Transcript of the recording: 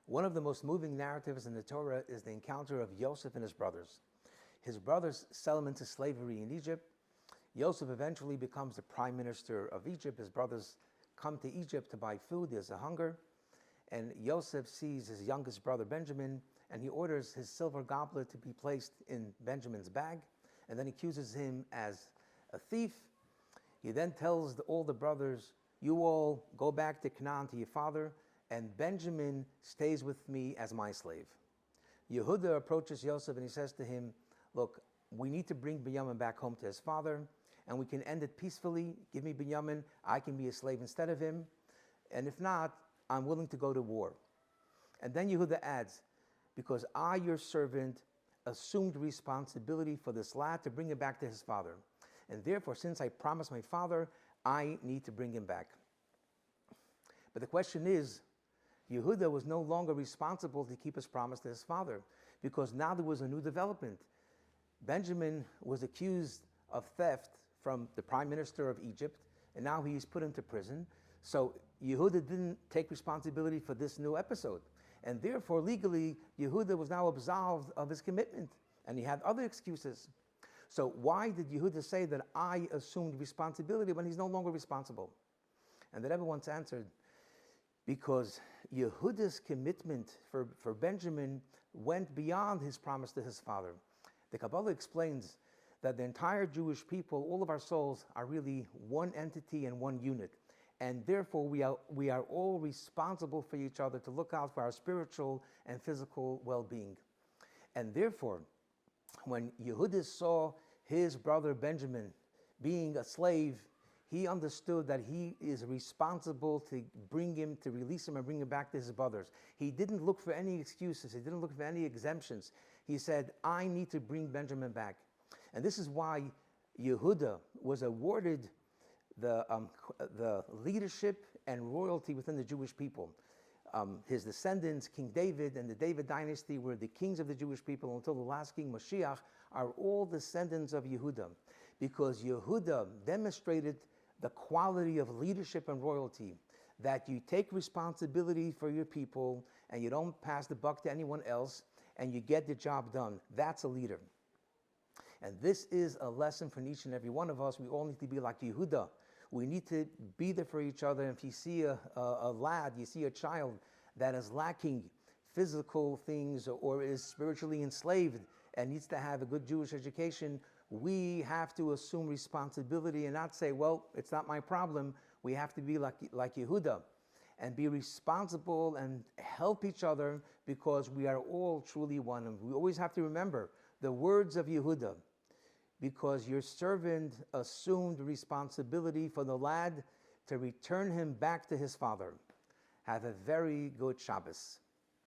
One of the most moving narratives in the Torah is the encounter of Yosef and his brothers. His brothers sell him into slavery in Egypt. Yosef eventually becomes the prime minister of Egypt. His brothers come to Egypt to buy food. There's a hunger. And Yosef sees his youngest brother Benjamin, and he orders his silver goblet to be placed in Benjamin's bag, and then accuses him as a thief. He then tells all the brothers, you all go back to Canaan to your father, and Benjamin stays with me as my slave. Yehuda approaches Yosef and he says to him, look, we need to bring Binyamin back home to his father, and we can end it peacefully. Give me Binyamin, I can be a slave instead of him. And if not, I'm willing to go to war. And then Yehuda adds, because I, your servant, assumed responsibility for this lad to bring him back to his father. And therefore, since I promised my father, I need to bring him back. But the question is, Yehuda was no longer responsible to keep his promise to his father, because now there was a new development. Benjamin was accused of theft from the prime minister of Egypt, and now he's put into prison. So Yehuda didn't take responsibility for this new episode. And therefore, legally, Yehuda was now absolved of his commitment, and he had other excuses. So why did Yehuda say that I assumed responsibility when he's no longer responsible? And the Rebbe once answered, because Yehuda's commitment for Benjamin went beyond his promise to his father. The Kabbalah explains that the entire Jewish people, all of our souls, are really one entity and one unit. And therefore, we are all responsible for each other to look out for our spiritual and physical well-being. And therefore, when Yehuda saw his brother Benjamin being a slave, he understood that he is responsible to release him and bring him back to his brothers. He didn't look for any excuses. He didn't look for any exemptions. He said, I need to bring Benjamin back. And this is why Yehuda was awarded the leadership and royalty within the Jewish people. His descendants, King David and the David dynasty, were the kings of the Jewish people until the last king, Mashiach, are all descendants of Yehuda, because Yehuda demonstrated the quality of leadership and royalty, that you take responsibility for your people and you don't pass the buck to anyone else, and you get the job done. That's a leader. And this is a lesson for each and every one of us. We all need to be like Yehuda. We need to be there for each other. And if you see a lad, you see a child that is lacking physical things or is spiritually enslaved and needs to have a good Jewish education, we have to assume responsibility and not say, well, it's not my problem. We have to be like Yehuda and be responsible and help each other, because we are all truly one. And we always have to remember the words of Yehuda, because your servant assumed responsibility for the lad to return him back to his father. Have a very good Shabbos.